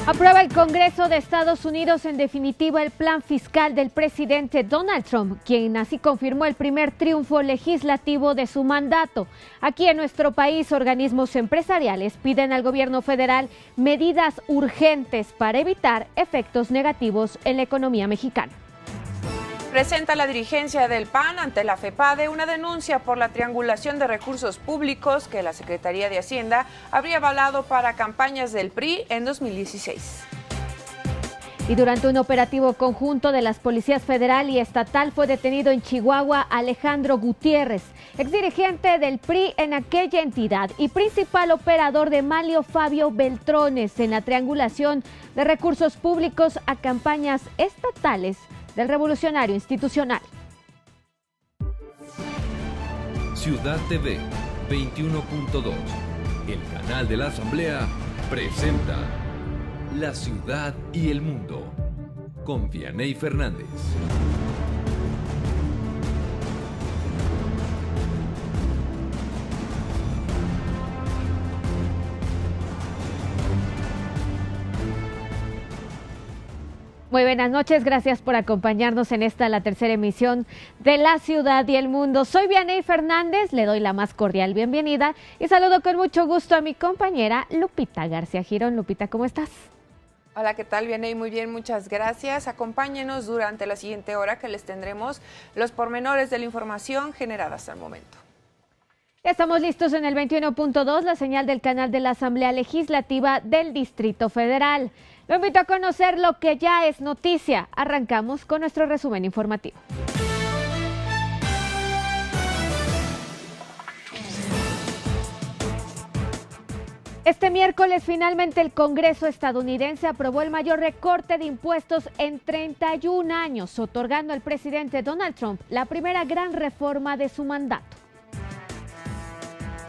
Aprueba el Congreso de Estados Unidos en definitiva el plan fiscal del presidente Donald Trump, quien así confirmó el primer triunfo legislativo de su mandato. Aquí en nuestro país, organismos empresariales piden al gobierno federal medidas urgentes para evitar efectos negativos en la economía mexicana. Presenta la dirigencia del PAN ante la FEPADE una denuncia por la triangulación de recursos públicos que la Secretaría de Hacienda habría avalado para campañas del PRI en 2016. Y durante un operativo conjunto de las policías federal y estatal fue detenido en Chihuahua Alejandro Gutiérrez, exdirigente del PRI en aquella entidad y principal operador de Manlio Fabio Beltrones en la triangulación de recursos públicos a campañas estatales del Revolucionario Institucional. Ciudad TV 21.2, el canal de la Asamblea, presenta La Ciudad y el Mundo, con Vianey Fernández. Muy buenas noches, gracias por acompañarnos en la tercera emisión de La Ciudad y el Mundo. Soy Vianey Fernández, le doy la más cordial bienvenida y saludo con mucho gusto a mi compañera Lupita García Girón. Lupita, ¿cómo estás? Hola, ¿qué tal, Vianey? Muy bien, muchas gracias. Acompáñenos durante la siguiente hora que les tendremos los pormenores de la información generada hasta el momento. Estamos listos en el 21.2, la señal del canal de la Asamblea Legislativa del Distrito Federal. Lo invito a conocer lo que ya es noticia. Arrancamos con nuestro resumen informativo. Este miércoles finalmente el Congreso estadounidense aprobó el mayor recorte de impuestos en 31 años, otorgando al presidente Donald Trump la primera gran reforma de su mandato.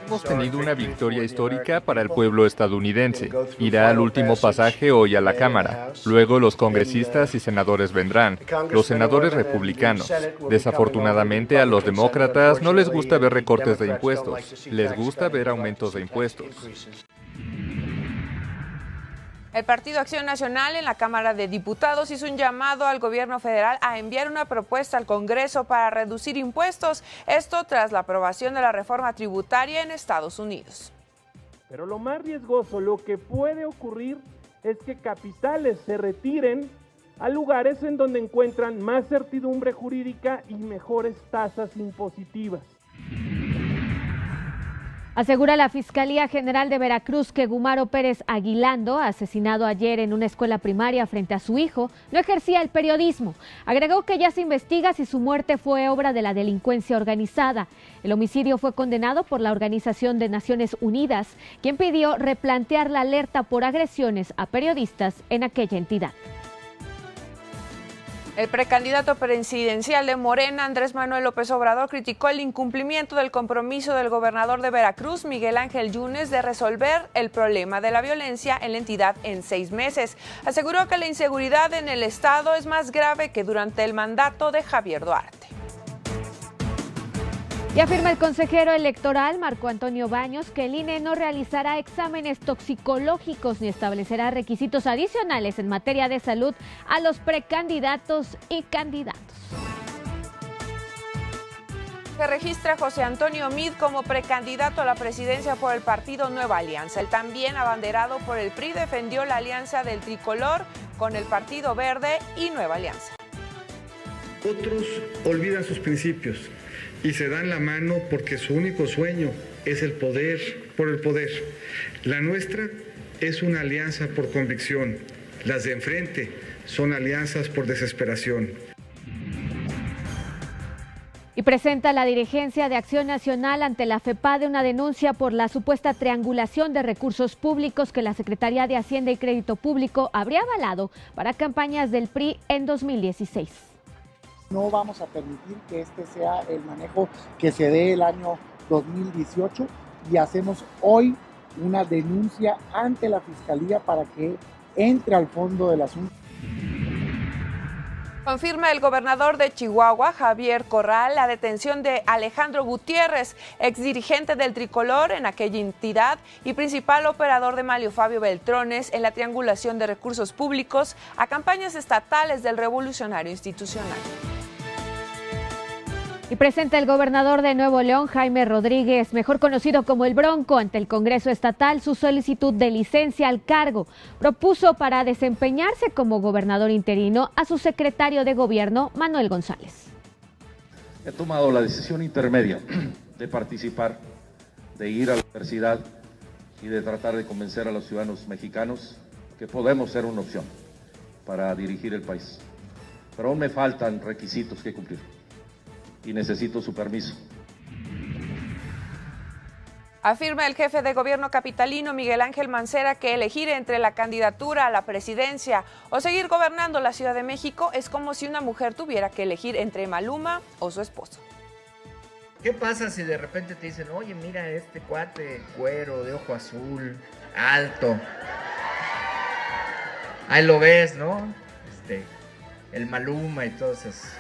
Hemos tenido una victoria histórica para el pueblo estadounidense. Irá al último pasaje hoy a la Cámara. Luego los congresistas y senadores vendrán, los senadores republicanos. Desafortunadamente a los demócratas no les gusta ver recortes de impuestos, les gusta ver aumentos de impuestos. El Partido Acción Nacional en la Cámara de Diputados hizo un llamado al gobierno federal a enviar una propuesta al Congreso para reducir impuestos, esto tras la aprobación de la reforma tributaria en Estados Unidos. Pero lo más riesgoso, lo que puede ocurrir es que capitales se retiren a lugares en donde encuentran más certidumbre jurídica y mejores tasas impositivas. Asegura la Fiscalía General de Veracruz que Gumaro Pérez Aguilando, asesinado ayer en una escuela primaria frente a su hijo, no ejercía el periodismo. Agregó que ya se investiga si su muerte fue obra de la delincuencia organizada. El homicidio fue condenado por la Organización de Naciones Unidas, quien pidió replantear la alerta por agresiones a periodistas en aquella entidad. El precandidato presidencial de Morena, Andrés Manuel López Obrador, criticó el incumplimiento del compromiso del gobernador de Veracruz, Miguel Ángel Yunes, de resolver el problema de la violencia en la entidad en 6 meses. Aseguró que la inseguridad en el estado es más grave que durante el mandato de Javier Duarte. Y afirma el consejero electoral Marco Antonio Baños que el INE no realizará exámenes toxicológicos ni establecerá requisitos adicionales en materia de salud a los precandidatos y candidatos. Se registra José Antonio Meade como precandidato a la presidencia por el partido Nueva Alianza. El también abanderado por el PRI defendió la alianza del tricolor con el Partido Verde y Nueva Alianza. Otros olvidan sus principios y se dan la mano porque su único sueño es el poder por el poder. La nuestra es una alianza por convicción. Las de enfrente son alianzas por desesperación. Y presenta la dirigencia de Acción Nacional ante la FEPADE una denuncia por la supuesta triangulación de recursos públicos que la Secretaría de Hacienda y Crédito Público habría avalado para campañas del PRI en 2016. No vamos a permitir que este sea el manejo que se dé el año 2018 y hacemos hoy una denuncia ante la Fiscalía para que entre al fondo del asunto. Confirma el gobernador de Chihuahua, Javier Corral, la detención de Alejandro Gutiérrez, exdirigente del Tricolor en aquella entidad y principal operador de Manlio Fabio Beltrones en la triangulación de recursos públicos a campañas estatales del Revolucionario Institucional. Y presenta el gobernador de Nuevo León, Jaime Rodríguez, mejor conocido como el Bronco, ante el Congreso Estatal su solicitud de licencia al cargo. Propuso para desempeñarse como gobernador interino a su secretario de Gobierno, Manuel González. He tomado la decisión intermedia de participar, de ir a la universidad y de tratar de convencer a los ciudadanos mexicanos que podemos ser una opción para dirigir el país. Pero aún me faltan requisitos que cumplir y necesito su permiso. Afirma el jefe de gobierno capitalino Miguel Ángel Mancera que elegir entre la candidatura a la presidencia o seguir gobernando la Ciudad de México es como si una mujer tuviera que elegir entre Maluma o su esposo. ¿Qué pasa si de repente te dicen, oye, mira este cuate güero, de ojo azul, alto? Ahí lo ves, ¿no? El Maluma y todos esos.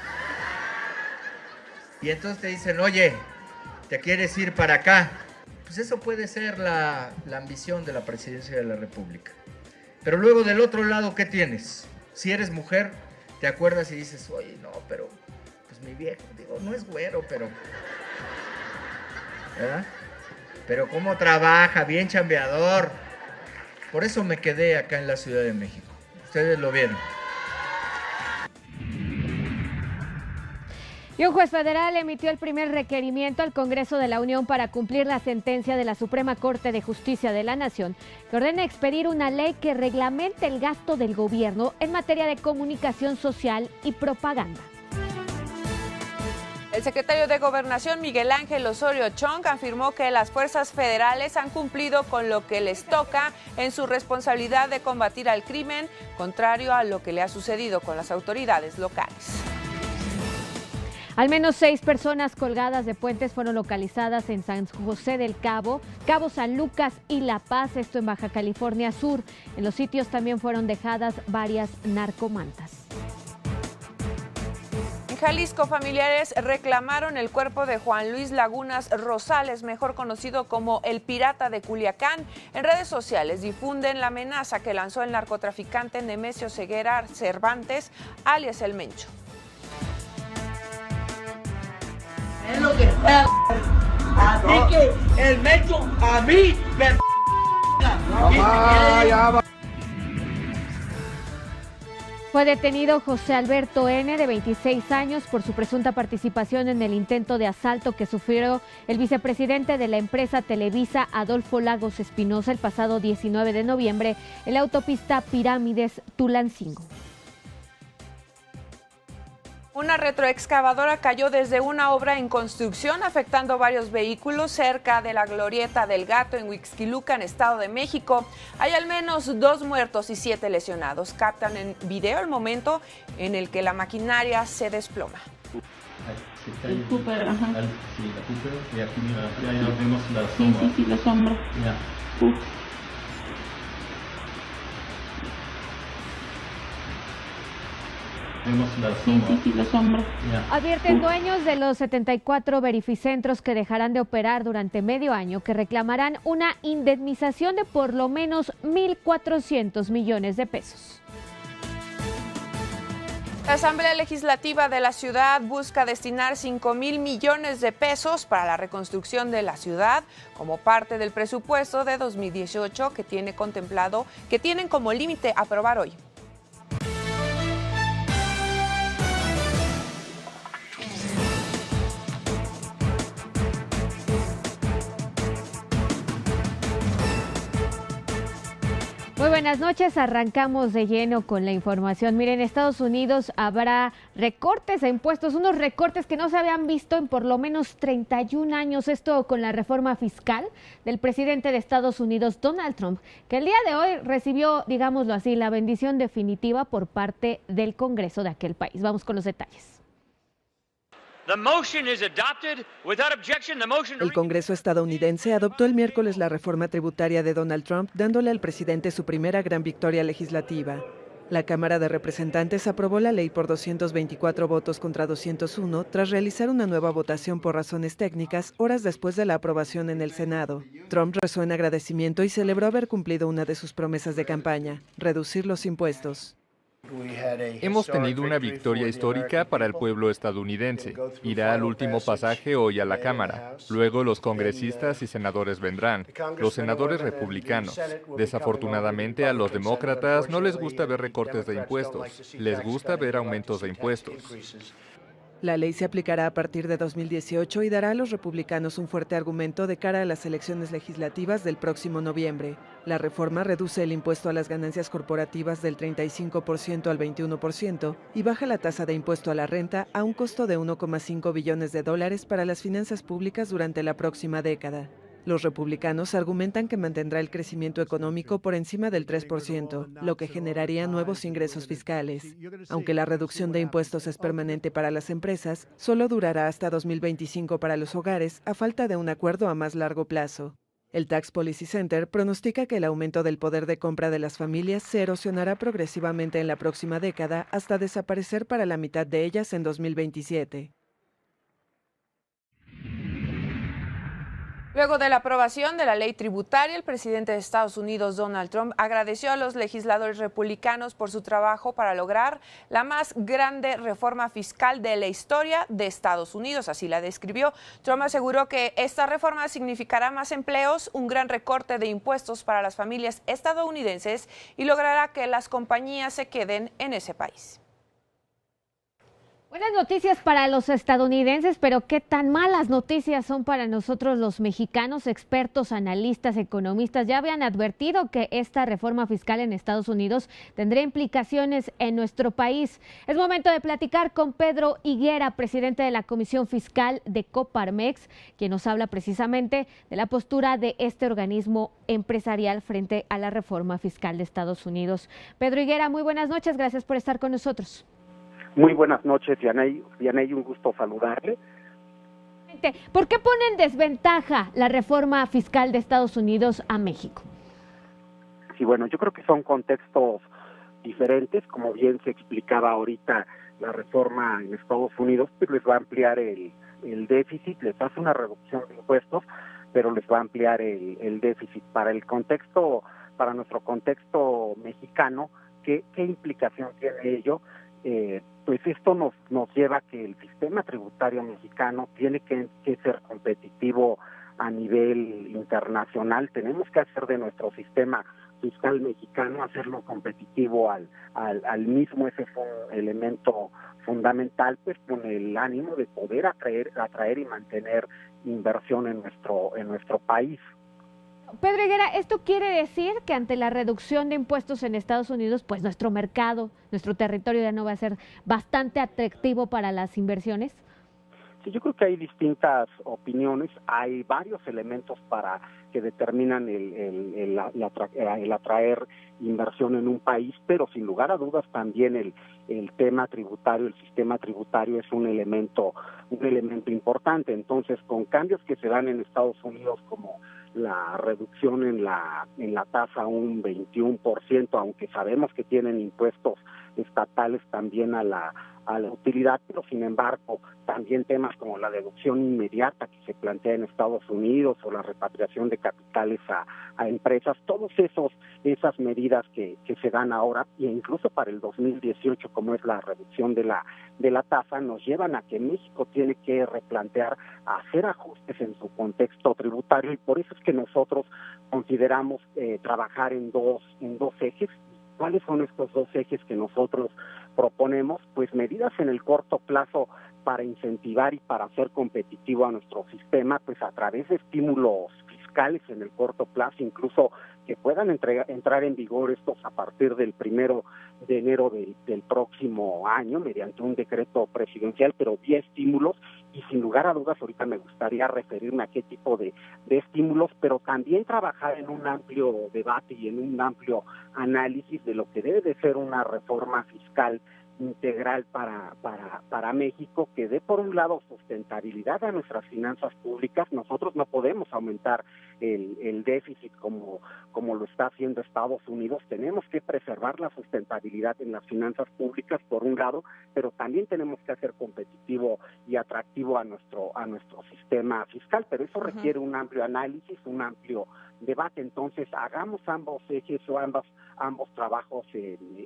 Y entonces te dicen, oye, ¿te quieres ir para acá? Pues eso puede ser la ambición de la presidencia de la República. Pero luego del otro lado, ¿qué tienes? Si eres mujer, te acuerdas y dices, oye, no, pero pues mi viejo, digo, no es güero, pero... ¿verdad? Pero cómo trabaja, bien chambeador. Por eso me quedé acá en la Ciudad de México. Ustedes lo vieron. Y un juez federal emitió el primer requerimiento al Congreso de la Unión para cumplir la sentencia de la Suprema Corte de Justicia de la Nación, que ordena expedir una ley que reglamente el gasto del gobierno en materia de comunicación social y propaganda. El secretario de Gobernación, Miguel Ángel Osorio Chong, afirmó que las fuerzas federales han cumplido con lo que les toca en su responsabilidad de combatir al crimen, contrario a lo que le ha sucedido con las autoridades locales. Al menos 6 personas colgadas de puentes fueron localizadas en San José del Cabo, Cabo San Lucas y La Paz, esto en Baja California Sur. En los sitios también fueron dejadas varias narcomantas. En Jalisco, familiares reclamaron el cuerpo de Juan Luis Lagunas Rosales, mejor conocido como el Pirata de Culiacán. En redes sociales difunden la amenaza que lanzó el narcotraficante Nemesio Ceguera Cervantes, alias El Mencho. Es lo que sea, así que el Mencho a mí me Fue detenido José Alberto N., de 26 años, por su presunta participación en el intento de asalto que sufrió el vicepresidente de la empresa Televisa, Adolfo Lagos Espinosa, el pasado 19 de noviembre en la autopista Pirámides Tulancingo. Una retroexcavadora cayó desde una obra en construcción, afectando varios vehículos cerca de la Glorieta del Gato en Huixquilucan, Estado de México. Hay al menos 2 muertos y 7 lesionados. Captan en video el momento en el que la maquinaria se desploma. El Cooper, ajá. Sí, la Cooper, y aquí mira, ya vemos la sombra. Sí, la sombra. Ya. La sombra. Advierten dueños de los 74 verificentros que dejarán de operar durante medio año que reclamarán una indemnización de por lo menos 1.400 millones de pesos. La Asamblea Legislativa de la ciudad busca destinar 5,000 millones de pesos para la reconstrucción de la ciudad como parte del presupuesto de 2018 que tienen como límite aprobar hoy. Muy buenas noches, arrancamos de lleno con la información. Miren, en Estados Unidos habrá recortes a impuestos, unos recortes que no se habían visto en por lo menos 31 años, esto con la reforma fiscal del presidente de Estados Unidos, Donald Trump, que el día de hoy recibió, digámoslo así, la bendición definitiva por parte del Congreso de aquel país. Vamos con los detalles. El Congreso estadounidense adoptó el miércoles la reforma tributaria de Donald Trump, dándole al presidente su primera gran victoria legislativa. La Cámara de Representantes aprobó la ley por 224 votos contra 201 tras realizar una nueva votación por razones técnicas horas después de la aprobación en el Senado. Trump rezó en agradecimiento y celebró haber cumplido una de sus promesas de campaña, reducir los impuestos. Hemos tenido una victoria histórica para el pueblo estadounidense. Irá al último pasaje hoy a la Cámara. Luego los congresistas y senadores vendrán, los senadores republicanos. Desafortunadamente a los demócratas no les gusta ver recortes de impuestos, les gusta ver aumentos de impuestos. La ley se aplicará a partir de 2018 y dará a los republicanos un fuerte argumento de cara a las elecciones legislativas del próximo noviembre. La reforma reduce el impuesto a las ganancias corporativas del 35% al 21% y baja la tasa de impuesto a la renta a un costo de $1,5 billones para las finanzas públicas durante la próxima década. Los republicanos argumentan que mantendrá el crecimiento económico por encima del 3%, lo que generaría nuevos ingresos fiscales. Aunque la reducción de impuestos es permanente para las empresas, solo durará hasta 2025 para los hogares, a falta de un acuerdo a más largo plazo. El Tax Policy Center pronostica que el aumento del poder de compra de las familias se erosionará progresivamente en la próxima década hasta desaparecer para la mitad de ellas en 2027. Luego de la aprobación de la ley tributaria, el presidente de Estados Unidos, Donald Trump, agradeció a los legisladores republicanos por su trabajo para lograr la más grande reforma fiscal de la historia de Estados Unidos, así la describió. Trump aseguró que esta reforma significará más empleos, un gran recorte de impuestos para las familias estadounidenses y logrará que las compañías se queden en ese país. Buenas noticias para los estadounidenses, pero qué tan malas noticias son para nosotros los mexicanos. Expertos, analistas, economistas ya habían advertido que esta reforma fiscal en Estados Unidos tendría implicaciones en nuestro país. Es momento de platicar con Pedro Higuera, presidente de la Comisión Fiscal de Coparmex, quien nos habla precisamente de la postura de este organismo empresarial frente a la reforma fiscal de Estados Unidos. Pedro Higuera, muy buenas noches, gracias por estar con nosotros. Muy buenas noches, Dianey, un gusto saludarle. ¿Por qué pone en desventaja la reforma fiscal de Estados Unidos a México? Sí, bueno, yo creo que son contextos diferentes, como bien se explicaba ahorita, la reforma en Estados Unidos pues les va a ampliar el déficit, les hace una reducción de impuestos, pero les va a ampliar el déficit. Para nuestro contexto mexicano, ¿qué implicación tiene ello? Pues esto nos lleva a que el sistema tributario mexicano tiene que ser competitivo a nivel internacional. Tenemos que hacer de nuestro sistema fiscal mexicano, hacerlo competitivo al mismo. Ese fue un elemento fundamental, pues con el ánimo de poder atraer y mantener inversión en nuestro país. Pedro Higuera, ¿esto quiere decir que ante la reducción de impuestos en Estados Unidos, pues nuestro mercado, nuestro territorio ya no va a ser bastante atractivo para las inversiones? Sí, yo creo que hay distintas opiniones, hay varios elementos para que determinan el atraer inversión en un país, pero sin lugar a dudas también el tema tributario, el sistema tributario es un elemento importante. Entonces, con cambios que se dan en Estados Unidos como la reducción en la tasa a un 21%, aunque sabemos que tienen impuestos estatales también a la utilidad, pero sin embargo también temas como la deducción inmediata que se plantea en Estados Unidos o la repatriación de capitales a empresas, todas esas medidas que se dan ahora e incluso para el 2018, como es la reducción de la tasa, nos llevan a que México tiene que replantear, hacer ajustes en su contexto tributario, y por eso es que nosotros consideramos trabajar en dos ejes. ¿Cuáles son estos dos ejes que nosotros proponemos? Pues medidas en el corto plazo para incentivar y para hacer competitivo a nuestro sistema, pues a través de estímulos fiscales en el corto plazo, incluso que puedan entrar en vigor estos a partir del 1 de enero del próximo año mediante un decreto presidencial, pero 10 estímulos, y sin lugar a dudas ahorita me gustaría referirme a qué tipo de estímulos, pero también trabajar en un amplio debate y en un amplio análisis de lo que debe de ser una reforma fiscal integral para México, que dé por un lado sustentabilidad a nuestras finanzas públicas. Nosotros no podemos aumentar el déficit como lo está haciendo Estados Unidos. Tenemos que preservar la sustentabilidad en las finanzas públicas por un lado, pero también tenemos que hacer competitivo y atractivo a nuestro sistema fiscal, pero eso requiere un amplio análisis, un amplio debate. Entonces hagamos ambos ejes o ambos trabajos,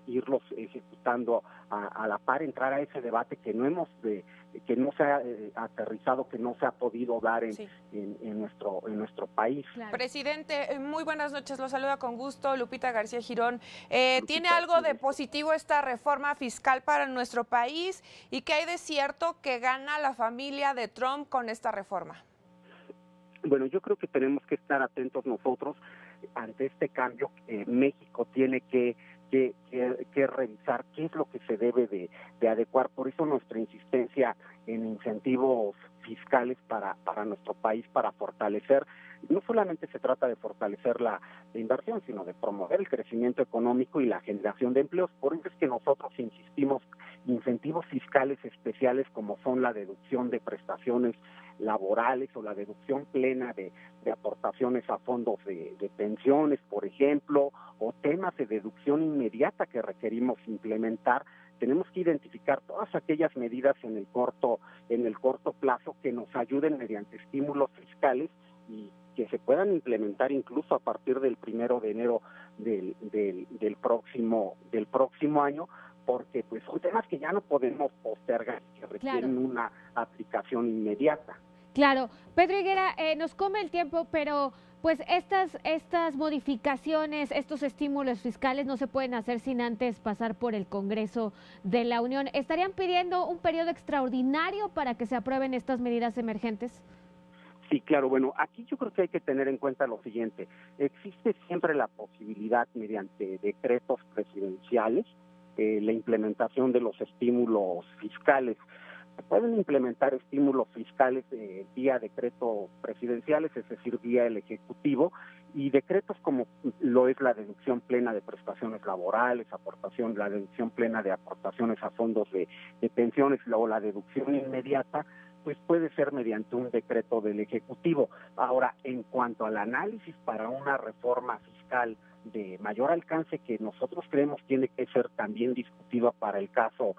irlos ejecutando a la par, entrar a ese debate que no se ha aterrizado, que no se ha podido dar en nuestro país. Claro. Presidente, muy buenas noches, lo saluda con gusto Lupita García Girón. ¿Tiene algo de positivo esta reforma fiscal para nuestro país? ¿Y qué hay de cierto que gana la familia de Trump con esta reforma? Bueno, yo creo que tenemos que estar atentos nosotros ante este cambio. México tiene que revisar qué es lo que se debe de adecuar. Por eso nuestra insistencia en incentivos fiscales para nuestro país, para fortalecer. No solamente se trata de fortalecer la inversión, sino de promover el crecimiento económico y la generación de empleos. Por eso es que nosotros insistimos incentivos fiscales especiales como son la deducción de prestaciones laborales o la deducción plena de aportaciones a fondos de pensiones, por ejemplo, o temas de deducción inmediata que requerimos implementar. Tenemos que identificar todas aquellas medidas en el corto plazo que nos ayuden mediante estímulos fiscales y que se puedan implementar incluso a partir del 1 de enero del próximo año, porque pues son temas que ya no podemos postergar, que requieren una aplicación inmediata. Claro. Pedro Higuera, nos come el tiempo, pero pues estas modificaciones, estos estímulos fiscales no se pueden hacer sin antes pasar por el Congreso de la Unión. ¿Estarían pidiendo un periodo extraordinario para que se aprueben estas medidas emergentes? Sí, claro. Bueno, aquí yo creo que hay que tener en cuenta lo siguiente. Existe siempre la posibilidad mediante decretos presidenciales, la implementación de los estímulos fiscales. Se pueden implementar estímulos fiscales vía decretos presidenciales, es decir, vía el Ejecutivo, y decretos como lo es la deducción plena de prestaciones laborales, la deducción plena de aportaciones a fondos de pensiones, o la deducción inmediata, pues puede ser mediante un decreto del Ejecutivo. Ahora, en cuanto al análisis para una reforma fiscal de mayor alcance, que nosotros creemos tiene que ser también discutida para el caso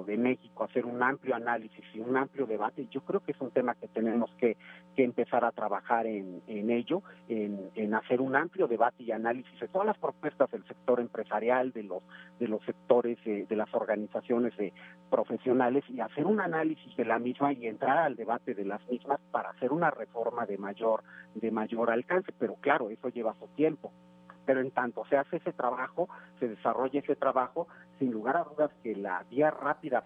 de México, hacer un amplio análisis y un amplio debate. Yo creo que es un tema que tenemos que empezar a trabajar en ello, en hacer un amplio debate y análisis de todas las propuestas del sector empresarial, de los sectores, de las organizaciones profesionales, y hacer un análisis de la misma y entrar al debate de las mismas para hacer una reforma de mayor alcance. Pero claro, eso lleva su tiempo. Pero en tanto se hace ese trabajo, se desarrolla ese trabajo, sin lugar a dudas que la vía rápida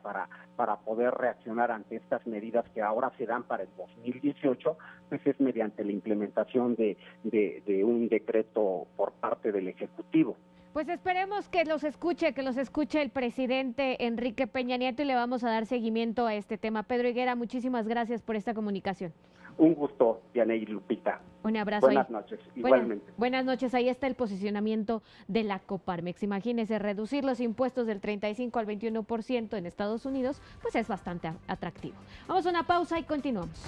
para poder reaccionar ante estas medidas que ahora se dan para el 2018, pues es mediante la implementación de un decreto por parte del Ejecutivo. Pues esperemos que los escuche el presidente Enrique Peña Nieto, y le vamos a dar seguimiento a este tema. Pedro Higuera, muchísimas gracias por esta comunicación. Un gusto, Dianey y Lupita. Un abrazo. Buenas noches, igualmente. Buenas noches, ahí está el posicionamiento de la Coparmex. Imagínese, reducir los impuestos del 35 al 21% en Estados Unidos, pues es bastante atractivo. Vamos a una pausa y continuamos.